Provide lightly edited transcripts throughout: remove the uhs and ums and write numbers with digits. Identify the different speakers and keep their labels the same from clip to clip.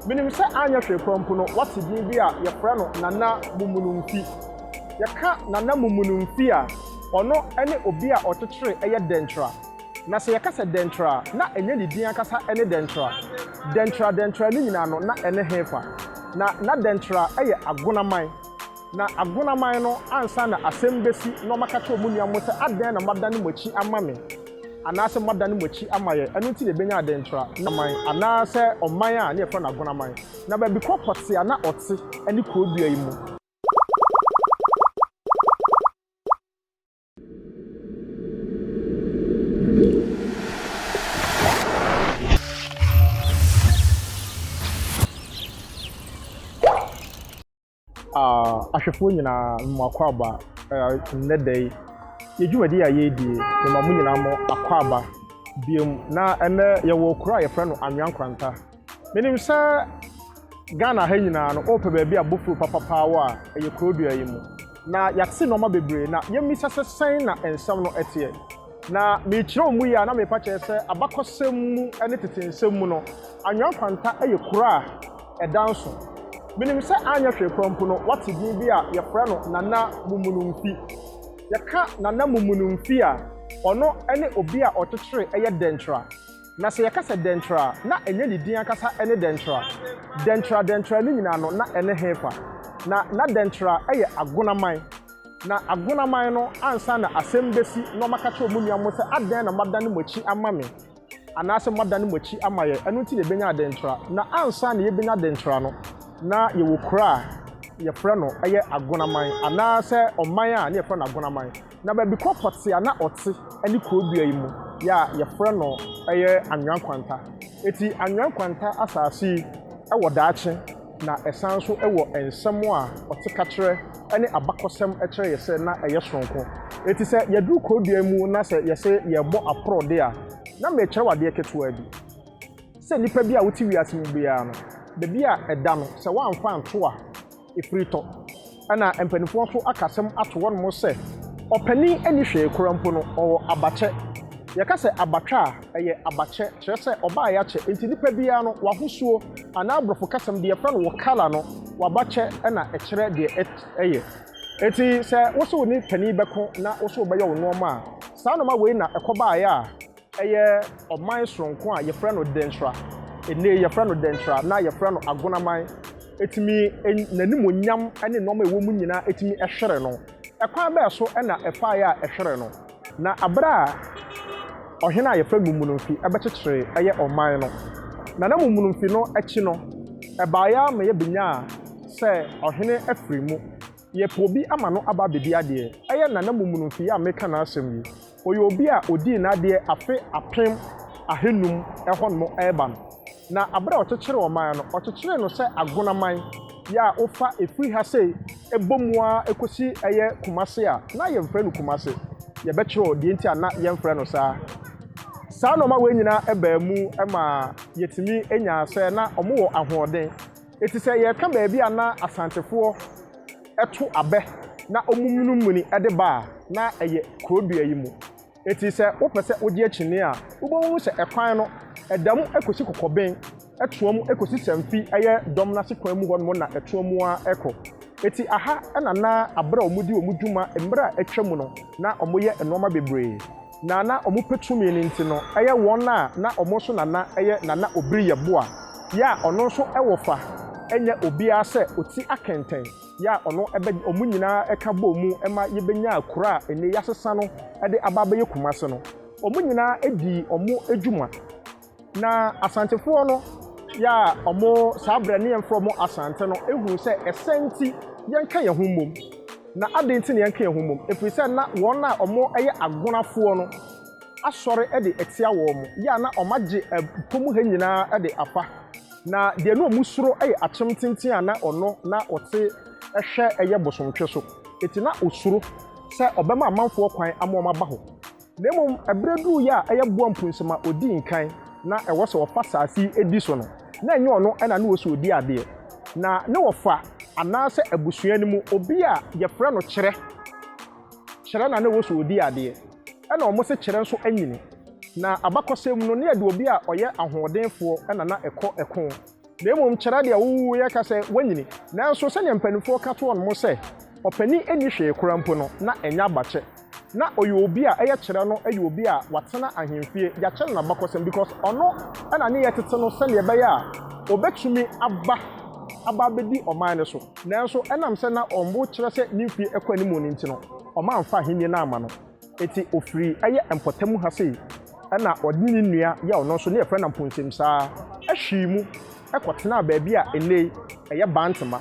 Speaker 1: Minim sɛ anya hwe krompo no wate din bi a yɛfrɛ no nana mumunumfi. Yɛka nana mumunumfi a ɔno ne obi a ɔtetere ɛyɛ Denkyira. Na sɛ yɛka sɛ Denkyira na ɛnyɛ ne din akasa ne Denkyira. Denkyira ne nyinaa no na ɛne hefa. Na Denkyira ɛyɛ agonaman. Na agonaman no ansa na asɛm besi na ɔmaka kyerɛ ɔmo nuamo sɛ adan na madane mochi ama me. Anaasɛ madane mochi ama yɛ ɛno nti na ebenya Denkyira na man anaasɛ ɔman a ne yɛfrɛ no agonaman. Na baabi kɔ pɔte a na ɔte ne kurodua yi mu. Ahwɛfoɔ nyinaa mmakɔ aba nnɛ da yi yɛdwumadi a yɛredie ma mo nyinaa mo akɔ aba biom na ɛnɛ yɛwɔ kuro a yɛfrɛ no Anwankwanta. Menim sɛ Ghana ha nyinaa no ɔpɛ baabi a bofuro papapaa wɔ a ɛyɛ kurodua yi mu na yɛate nɔɔma bebree na yɛmmisa sɛ sɛn na nsɛm no ɛteɛ na mekyerɛ mu yi a na mepa kyerɛ sɛ abakɔsɛm mu ne tete nsɛm mu no Anwankwanta ɛyɛ kuro a ɛda nso. Minim sɛ anya hwe krompo no wate din bi a yɛfrɛ no nana mumunumfi. Yɛka nana mumunumfi a ɔno ne obi a ɔtetere ɛyɛ Denkyira. Na sɛ yɛka sɛ Denkyira na ɛnyɛ ne din akasa ne Denkyira. Denkyira ne nyinaa no na ɛne hefa. Na Denkyira ɛyɛ agonaman. Na agonaman no ansa na asɛm besi na ɔmaka kyerɛ ɔmo nuamo sɛ adan na madane mochi ama me. Anaasɛ madane mochi ama yɛ ɛno nti na ebenya Denkyira. Na ansa na yɛbenya Denkyira no na yɛwɔ kuro a yɛfrɛ no ɛyɛ agonaman anaasɛ ɔman a ne yɛfrɛ no agonaman. Na baabi kɔ pɔte a na ɔte ne kurodua yi mu yɛfrɛ no ɛyɛ Anwankwanta. Eti Anwankwanta asase yi ɛwɔ daakye na ɛsan so ɛwɔ nsɛm a ɔte kakyerɛ ne abakɔsɛm ɛkyerɛ yɛ sɛ na ɛyɛ soronko. Eti sɛ yɛduru kurodua mu na sɛ yɛsɛ yɛbɔ aporɔde a na mɛkyerɛ wadeɛ ketewa bi sɛ nipa bi a wote wiase mu biara no bebi a ɛda no sɛ woamfa nto a ɛfiri tɔ ɛna mpanimfoɔ nso akasɛm ato wɔn mo sɛ ɔpanin ani hwee krompo no ɔwɔ abakyɛ. Yɛka sɛ abatwa a ɛyɛ abakyɛ kyerɛ sɛ ɔbaa yɛakyɛ nti nipa biara no wahosuo anaa aborɔfo kasɛm deɛ yɛfrɛ no wɔ kala no wabakyɛ ɛna ɛkyerɛ deɛ ɛyɛ. Eti sɛ wosɛ wo ne panin bɛko na wosɛ wobɛyɛ wo nneɛma a saa nneɛma wei na ɛkɔbaeɛ a ɛyɛ ɔman soronko a yɛfrɛ no Denkyira. Ene yɛfrɛ no Denkyira na yɛfrɛ no agonaman etimi n'animonyam ne nneɛma ɛwɔ mu nyinaa etimi ɛhwere no ɛkwan bɛɛ so ɛna ɛfaeɛ a ɛhwere no na abere a ɔhene a yɛfrɛ mumunumfi ɛbɛkyekyere ɛyɛ ɔman no na mumunumfi no akyi no ɛbaeɛ ama yɛbenya a sɛ ɔhene afiri mu yɛpɛ obi ama no aba abɛdi adeɛ ɛyɛ nana mumunumfi a meka n'asɛm yi ɔyɛ obi a odii n'adeɛ afe apem ahenum ɛhɔ no ɛreba no. Na abere a ɔkyekyere ɔman no ɔkyekyere no sɛ agonaman yɛ a ofa efiri ha sei ebomua ekosi ɛyɛ Kumase a na yɛmfrɛ no Kumase yɛbɛkyerɛ deɛ nti a na yɛmfrɛ no saa nɔɔma wei nyinaa ɛbaa mu ɛma yɛtumi enya sɛ na ɔmo wɔ ahoɔden. Eti sɛ yɛka baabi a na asantefoɔ ɛto abɛ na ɔmumunumuni ɛde baa na ɛyɛ kurodua yi mu. Eti sɛ wopɛ sɛ wodi akyini a wobɛhu sɛ ɛkwan no ɛdam ekosi kokɔben ɛtoa mu ekosi sɛmfi ɛyɛ dɔm na se kwan mu hɔ no na ɛtoa mu a ɛkɔ. Eti aha ɛna na abere a ɔmo di ɔmo dwuma mmerɛ a ɛtwa mu no na ɔmo yɛ nneɛma bebree na ɔmo petumi ne nti no ɛyɛ wɔn a na ɔmo nso nana ɛyɛ nana obiri yɛ boa yɛ a ɔno nso ɛwɔ fa ɛnyɛ obiara sɛ oti akɛntɛn yɛ a ɔno ɛbɛ ɔmo nyinaa ɛka bɔ mu ɛma yɛbɛnya akura a ɛne yɛasesa no ɛde aba abɛyɛ Kumase no ɔmo nyinaa edi ɔmo adwuma. Na asantefoɔ no ya ɔmo saa brɛ ne yɛmfrɛ ɔmo asante no ehuru sɛ ɛsɛnti yɛnka yɛn ho mmom na adan ti ne yɛnka yɛn ho mmom efiri sɛ na wɔn a ɔmo ɛyɛ agonafoɔ no asɔre ɛde ɛtia wɔn mo ya na ɔmo agye ɛpɔm ha nyinaa ɛde afa na deɛ no ɔmo suro ɛyɛ akyem tenten a na ɔno na ɔte ɛhwɛ ɛyɛ bosomtwe so eti na osuro sɛ ɔbɛma amanfoɔ kwan ama ɔmo aba hɔ na mmom ɛbrɛ duu yɛ a ɛyɛ boa mpunsɛm a odi nkan na ɛwɔ sɛ wɔfa saase edi so no na ɛnyɛ ɔno ɛna ne wɔ so odi adeɛ na ne wɔfa anaasɛ abusua no mu obi a yɛfrɛ no kyerɛ na ne wɔ so odi adeɛ ɛna ɔmo se kyerɛ nso anyini na abakɔsɛm no ne yɛde obi a ɔyɛ ahoɔdenfoɔ ɛna na ɛkɔ ɛko na mmom kyerɛ deɛ wo yɛ ka sɛ wanyini nanso sɛ mpanimfoɔ ka to wɔn mo sɛ ɔpani ani hwee kora mpo no na ɛnya abakyɛ na ɔyɛ obi a ɛyɛ kyerɛ no ɛyɛ obi a watena ahemfie yɛakyɛ no n'abakɔsɛm because ɔno ɛna ne yɛtete no sɛdeɛ ɛbɛyɛ a obɛtumi aba bɛdi ɔman no so nanso ɛnam sɛ na ɔmbo kyerɛ sɛ ne mfie ɛkɔ anim no nti no ɔma mfa ahenni no ama no eti ofiri ɛyɛ mpɔtamu ha sei ɛna ɔde ne nua yɛ ɔno nso ne yɛfrɛ no mponsɛm saa ɛhwii mu ɛkɔtena baabi a ɛnɛ ɛyɛ bantama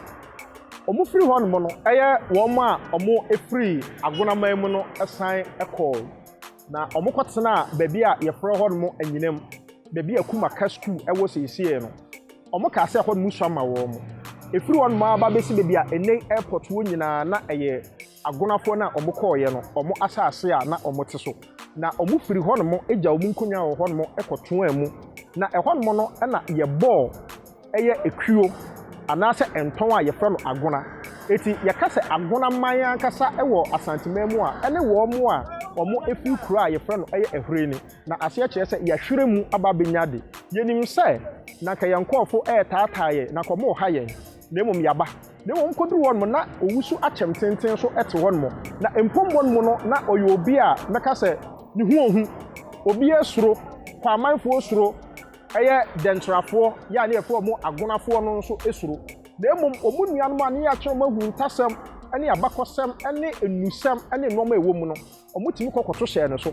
Speaker 1: ɔmo firi hɔ nom no ɛyɛ wɔn a ɔmo efiri agonaman mu no ɛsan ɛkɔɔ na ɔmo kɔtena baabi a yɛfrɛ hɔ nom anyinam baabi a kumaka school ɛwɔ siesie no ɔmo ka sɛ hɔ nom so ama wɔn mo efiri hɔ nom aba bɛsi baabi a ɛnɛ airport wɔ nyinaa na ɛyɛ agonafoɔ na ɔmo kɔɔyɛ no ɔmo asase a na ɔmo te so na ɔmo firi hɔ nom egya ɔmo nkonnwa wɔ hɔ nom ɛkɔtoa mu na ɛhɔ nom no ɛna yɛbɔɔ ɛyɛ ekuo anaasɛ ɛntɔn a yɛfrɛ no agona eti yɛka sɛ agona man ankasa ɛwɔ asanteman mu a ɛne wɔn mu a ɔmo efiri kuro a yɛfrɛ no ɛyɛ ɛhwere ni na aseɛ kyerɛ sɛ yɛhwere mu aba benya de yɛnim sɛ na ka yɛn nkɔɔfo ɛɛtaataa yɛ na kɔmo ɔha yɛn na mmom yaba na mmom kɔduru hɔ nom na owusu akyɛm tenten so ɛte hɔ nom na mpom hɔ nom no na ɔyɛ obi a mɛka sɛ ne ho ohu obi esuro kwamanfoɔ suro ɛyɛ dɛntrafoɔ yɛ a ne yɛfrɛ ɔmo agonafoɔ no nso esuro na mmom ɔmo nuanom a ne yɛakyerɛ ɔmo ahu ntasɛm ɛne abakɔsɛm ɛne enusɛm ɛne nneɛma ɛwɔ mu no ɔmo tumi kɔkɔto hyɛɛ no so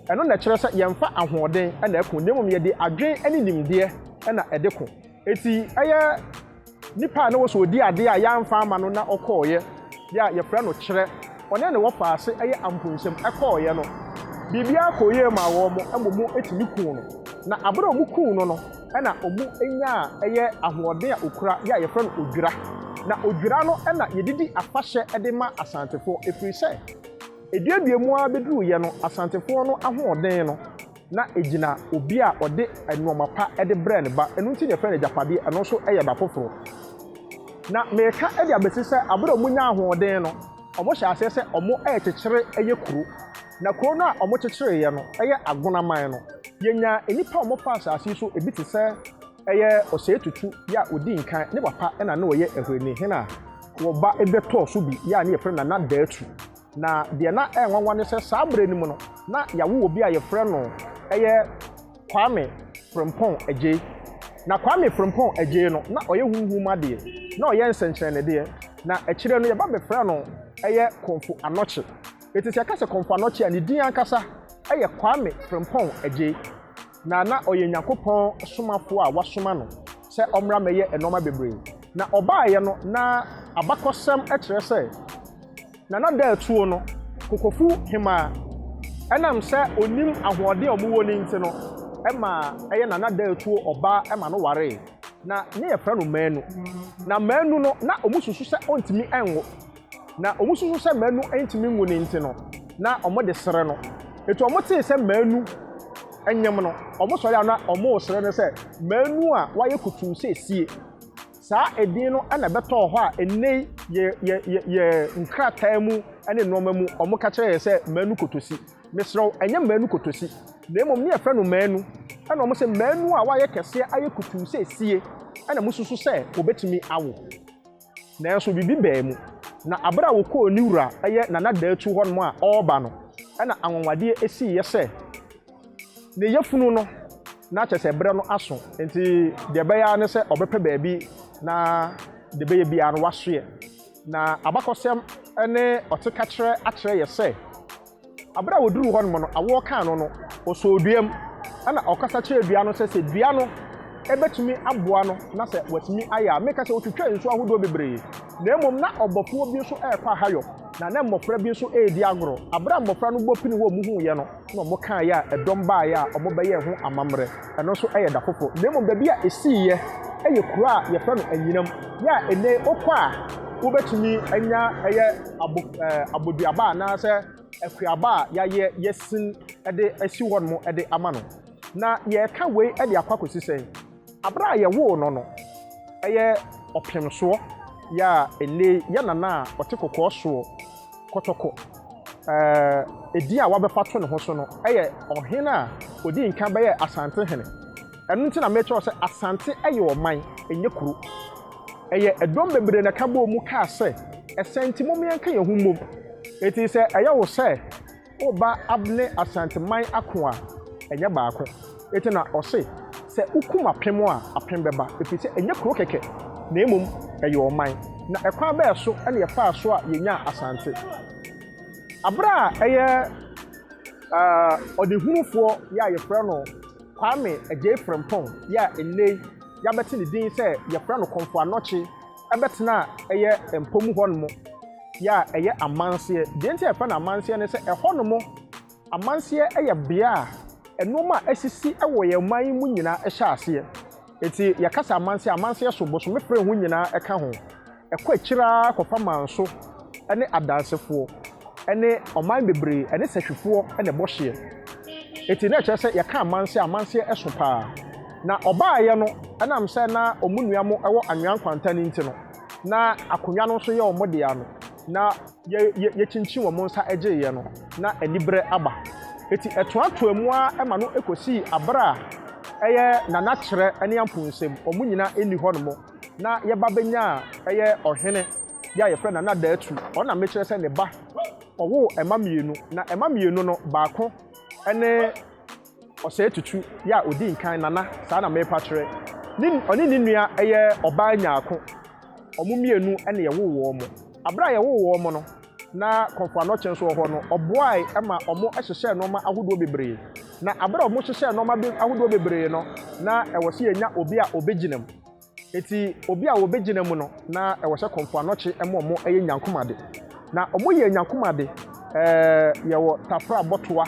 Speaker 1: ɛno na kyerɛ sɛ yɛmfa ahoɔden ɛna ɛko na mmom yɛde adwen ɛne nimdeɛ ɛna ɛde ko eti ɛyɛ nipa a ne wɔ so odi adeɛ a yɛamfa ama no na ɔkɔɔyɛ yɛ a yɛfrɛ no kyerɛ ɔne ne wɔfa ase ɛyɛ amponsɛm ɛkɔɔyɛ no biribiara kɔɔyɛ ma wɔn mo ɛmɔ mo etumi kuu no na abere ɔmo kuu no no ɛna ɔmo enya a ɛyɛ ahoɔden a okura yɛ a yɛfrɛ no odwira na odwira no ɛna yɛdidi afahyɛ ɛde ma asantefoɔ efiri sɛ eduadua mu a bɛduru yɛ no asantefoɔ no ahoɔden no na egyina obi a ɔde nneɛma pa ɛde brɛ ne ba ɛno nti na yɛfrɛ no agyapadeɛ ɛno nso ɛyɛ ba foforɔ na mɛka ɛde abɛsi sɛ abere ɔmo nya ahoɔden no ɔmo hyɛ aseɛ sɛ ɔmo ɛrekyekyere ɛyɛ kuro na kuro no a ɔmo kyekyereeɛ no ɛyɛ agonaman no yɛnya nipa a ɔmo fa asase so ebi te sɛ ɛyɛ ɔsɛe tutu yɛ a odi nkan ne papa ɛna ne ɔyɛ ɛhwɛni hen a wɔba ɛbɛtɔɔ so bi yɛ a ne yɛfrɛ no nana daatu na deɛ na ɛnwanwa ne sɛ saa abere no mu no na yɛawo obi a yɛfrɛ no ɛyɛ Kwame Frimpong Agye na Kwame Frimpong Agye no na ɔyɛ huhum adeɛ na ɔyɛ nsɛnkyerɛnnedeɛ na akyire no yɛba bɛfrɛ no ɛyɛ Kɔmfo Anɔkye eti sɛ yɛka sɛ Kɔmfo Anɔkye a ne din ankasa ɛyɛ Kwame Frimpong Agye na ɔyɛ Nyankopɔn somafoɔ a wasoma no sɛ ɔmmra mɛyɛ ɛnɔma bebree na ɔbaayɛ no na abakɔsɛm ɛkyerɛ sɛ nana daatuo no kokofu hema ɛnam sɛ onim ahoɔden a ɔmo wɔ ne nti no ɛma ɛyɛ nana daatuo ɔbaa ɛma no ware na ne yɛfrɛ no maanu na maanu no na ɔmo susu sɛ ɔntumi ɛnwo na ɔmo susu sɛ maanu ɛntumi nwo ne nti no na ɔmo de sere no etu ɔmo tee sɛ maanu ɛnyɛm no ɔmo sɔre a na ɔmo sere no sɛ maanu a wayɛ kutu sɛ esie saa edin no ɛna bɛtɔɔ hɔ a ɛnɛ yɛ nkrataa mu ɛne nneɛma mu ɔmo ka kyerɛ yɛ sɛ maanu kotosi mesrɛw ɛnyɛ maanu kotosi na mmom ne yɛfrɛ no maanu ɛna ɔmo sɛ maanu a wayɛ kɛseɛ ayɛ kutu sɛ esie ɛna mo susu sɛ obetumi awo nanso bibi baa mu na abere a wɔkɔɔ ne wura ɛyɛ nana daatu hɔ nom a ɔreba no ɛna anwanwadeɛ esii yɛ sɛ ne yɛfunu no na kyɛ sɛ berɛ no aso nti deɛ ɛbɛyɛ ne sɛ ɔbɛpɛ baabi na de bɛyɛ biara no wasoɛ na abakɔsɛm ɛne ɔte ka kyerɛ akyerɛ yɛ sɛ abere a wɔduru hɔ nom no awoɔ kaa no no ɔsɔ duam ɛna ɔkasa kyerɛ dua no sɛ dua no ɛbɛtumi aboa no na sɛ watumi ayɛ a meka sɛ ɔtwitwa nsuo ahodoɔ bebree na mmom na ɔbɔfoɔ bi nso ɛrekɔ ahayɔ na mmɔfra bi nso ɛredi agorɔ abere a mmɔfra no bɔ pini wɔ mu huiɛ no na ɔmo kaeɛ a ɛdɔm baeɛ a ɔmo bɛyɛ ho amammerɛ ɛno nso ɛyɛ da foforɔ na mmom baabi a ɛsiiɛ ɛyɛ kuro a yɛfrɛ no anyinam yɛ a ɛnɛ okɔ a wobɛtumi anya ɛyɛ aboduaba anaasɛ akuaba a yɛayɛ yɛsin ɛde asi hɔ nom ɛde ama no na yɛreka wei ɛde akɔ akɔsi sɛ abere a yɛwoo no no ɛyɛ ɔpemsoɔ yɛ a ɛnɛ yɛ nana a ɔte kɔkɔɔ soɔ kɔtɔkɔ edin a wabɛfa to ne ho so no ɛyɛ ɔhene a odi nka bɛyɛ Asante hene ɛno nti na mɛkyerɛ sɛ Asante ɛyɛ ɔman ɛnyɛ kuro ɛyɛ ɛdɔm bebree na ka bɔ mu kaa sɛ ɛsɛnti mo yɛnka yɛn ho mmom eti sɛ ɛyɛ wo sɛ woba abne Asante man ako a ɛnyɛ baako eti na ɔse sɛ ukum apem a apem bɛba efi sɛ ɛnyɛ kuro kɛkɛ na emom ɛyɛ ɔman na ɛkwan bɛɛ so ɛne yɛfa so a yɛnya Asante abra ɛyɛ ɔdehunufoɔ yɛ a yɛfrɛ no Kwame Agye Frempong yɛ a ennɛ yɛabɛte ne din sɛ yɛfrɛ no Kɔmfo Anɔkye ɛbɛtena ɛyɛ mpɔmu hɔ nom yɛ a ɛyɛ amanseɛ deɛ nti yɛfrɛ no amanseɛ ne sɛ ɛhɔ nom amanseɛ ɛyɛ bea a ɛnoma asisi ɛwɔ yɛn man mu nyinaa ɛhyɛ aseɛ eti yɛkasa amanseɛ so bosome frɛ ho nyinaa ɛka ho ɛkɔ akyira kɔfa manso ɛne adansefoɔ ɛne ɔman bebree ɛne sɛhwefoɔ ɛne bɔhyeɛ eti na ɛkyerɛ sɛ yɛka amanseɛ ɛso paa na ɔbaayɛ no ɛnam sɛ na ɔmo nua mo ɛwɔ anwea nkwanta ne nti no na akonnwa no nso yɛ ɔmo dea no na yɛkyinkyin wɔ mo nsa ɛgyeeɛ no na aniberɛ aba eti ɛtoatoa mu a ɛma no ekosi abra a ɛyɛ nanakyerɛ ɛne amponsɛm ɔmo nyinaa ɛni hɔ nom na yɛba benya a ɛyɛ ɔhene yɛ a yɛfrɛ Nana Daatu ɔna mekyerɛ sɛ ne ba ɔwo ɛma mmienu na ɛma mmienu no baako ɛne ɔsɛe tutu yɛ a odi nkan Nana saa na mepa kyerɛ ɔne ne nua ɛyɛ ɔbaa nyaako ɔmo mmienu ɛne yɛwowɔ mo abra yɛwowɔ mo no na Kɔmfo Anɔkye nso wɔ hɔ no ɔboae ɛma ɔmo ɛhyehyɛ nneɛma ahodoɔ bebree na abra ɔmo hyehyɛ nneɛma ahodoɔ bebree no na ɛwɔ sɛ yɛnya obi a obegyina mu eti obi a obegyina mu no na ɛwɔ sɛ Kɔmfo Anɔkye ɛma ɔmo ɛyɛ nyankomade na ɔmo yɛ nyankomade yɛwɔ tafra bɔtoa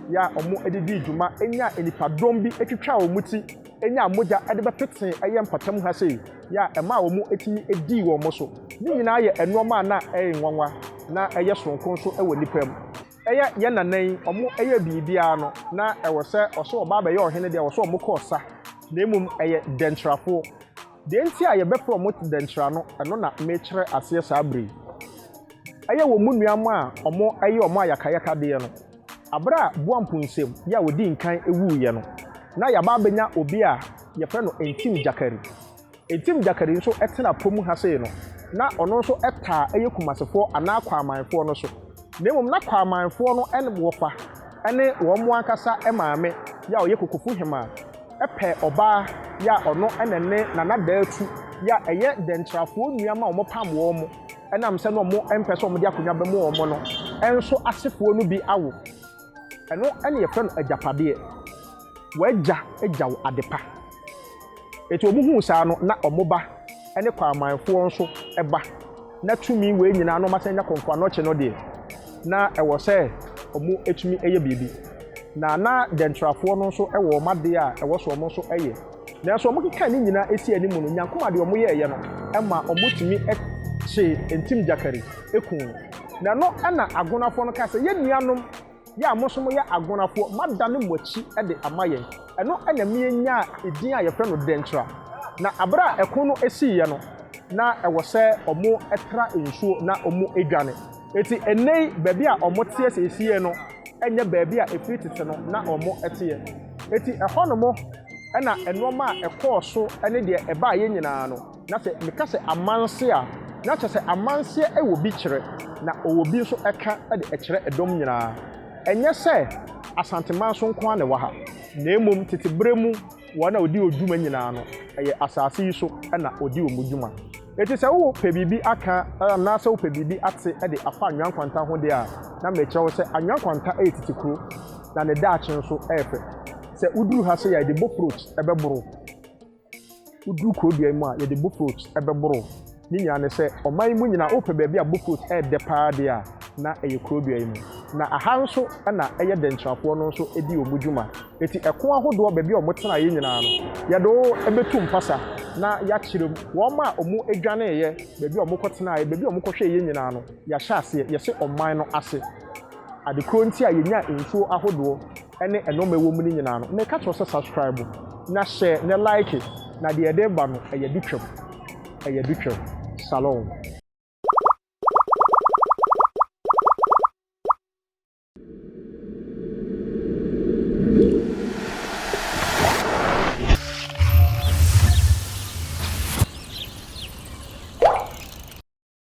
Speaker 1: ya ɔmo edidi dwuma enya enipadɔm bi etwitwa ɔmo ti enya mogya ɛde bɛpete ɛyɛ mpatam ha sei ya ɛma ɔmo etimi edi wɔ ɔmo so ne nyinaa yɛ ɛnoɔma na ɛyɛ nwanwa na ɛyɛ sonko nso ɛwɔ nipa mu ɛyɛ yɛ nanan ɔmo ɛyɛ biribiara no na ɛwɔ sɛ ɔso ɔba bɛyɛ ɔhene deɛ ɔso ɔmo kɔɔ sa na emom ɛyɛ dɛntrafoɔ deɛ nti a yɛbɛfrɛ ɔmo te dɛntra no ɛno na mekyerɛ aseɛ saa bere ɛyɛ wɔ mu nuamo a ɔmo ɛyɛ ɔmo ayakayaka deɛ no abra boa mponsɛm yɛ a odi nkan ewuiɛ no na yɛaba benya obi a yɛfrɛ no Entim Jakari nso ɛtena pɔmu ha sei no na ɔno nso ɛtaa ɛyɛ kumasefoɔ anaa kwamanfoɔ no so na mmom na kwamanfoɔ no ɛne wɔfa ɛne wɔn mo ankasa ɛmaame yɛ a ɔyɛ kokofo hema ɛpɛ ɔbaa yɛ a ɔno ɛnene Nana Daatu yɛ a ɛyɛ dɛntrafoɔ nnuama a ɔmo pam wɔn mo ɛnam sɛ no ɔmo ɛmpɛ sɛ ɔmo de akonnwa bɛmu wɔn mo no ɛnso asefoɔ no bi awo ɛno ɛne yɛfrɛ no agyapadeɛ wɔagya wo adepa eti ɔmo hu saa no na ɔmo ba ɛne kwamanfoɔ nso ɛba na tumi wei nyinaa no masan nya Kɔmfo Anɔkye no deɛ na ɛwɔ sɛ ɔmo etumi ɛyɛ biribi na dɛntrafoɔ no nso ɛwɔ ɔmo adeɛ a ɛwɔ so ɔmo nso ɛyɛ nanso ɔmo keka ne nyinaa esi anim no nyankoma deɛ ɔmo yɛɛyɛ no ɛma ɔmo tumi ɛkye Entim Jakari ekun na no ɛna agonafoɔ no ka sɛ yɛ nuanom yɛ a mo so mo yɛ agonafoɔ madane mo akyi ɛde ama yɛn ɛno ɛna mienya edin a yɛfrɛ no dɛntra na abra ɛko no esiiɛ no na ɛwɔ sɛ ɔmo ɛtra nsuo na ɔmo edwane eti enei baabi a ɔmo teɛ sɛ esiiɛ no ɛnyɛ baabi a efiri tete no na ɔmo ɛteɛ eti ɛhɔ no mo ɛna ɛnoɔma a ɛkɔɔ so ɛne deɛ ɛbaa yɛ nyinaa no na sɛ meka sɛ amanse a na kyerɛ sɛ amanseɛ ɛwɔ bi kyerɛ na ɔwɔ bi nso ɛka ɛde ɛkyerɛ ɛdɔm nyinaa ɛnyɛ sɛ Asanteman so nko ana wɔ ha na emom tete bere mu wɔn a odi odwuma nyinaa no ɛyɛ asase yi so ɛna odi wɔn dwuma eti sɛ wo pɛ biribi aka na sɛ wo pɛ biribi ate ɛde afa anwea nkwanta ho deɛ a na mɛkyerɛ wo sɛ anwea nkwanta ɛyɛ tete kuro na ne daakye nso ɛyɛ fɛ sɛ uduru ha sɛ yɛde bofrot ɛbɛboro uduru kuro dua mu a yɛde bofrot ɛbɛboro ne nyinaa ne sɛ ɔman mu nyinaa wo pɛ baabi a bofrot ɛɛdɛ paa deɛ a na ɛyɛ kuro dua mu na aha nso ɛna ɛyɛ dɛntrafoɔ no nso edi wɔn dwuma eti ɛko ahodoɔ baabi a wɔn tena yɛ nyinaa no yɛde wo ɛbɛtu mpasa na yɛakyerɛ mu wɔn a wɔn adwane yɛ baabi a wɔn kɔtena yɛ baabi a wɔn kɔhwɛ yɛ nyinaa no yɛahyɛ aseɛ yɛsɛ ɔman no ase adekoro nti a yɛnya nsuo ahodoɔ ɛne ɛnɔɔma ɛwɔ mu no nyinaa no mɛka kyerɛ sɛ subscribe na share na like na deɛ ɛde ba no ɛyɛ di twɛm salon.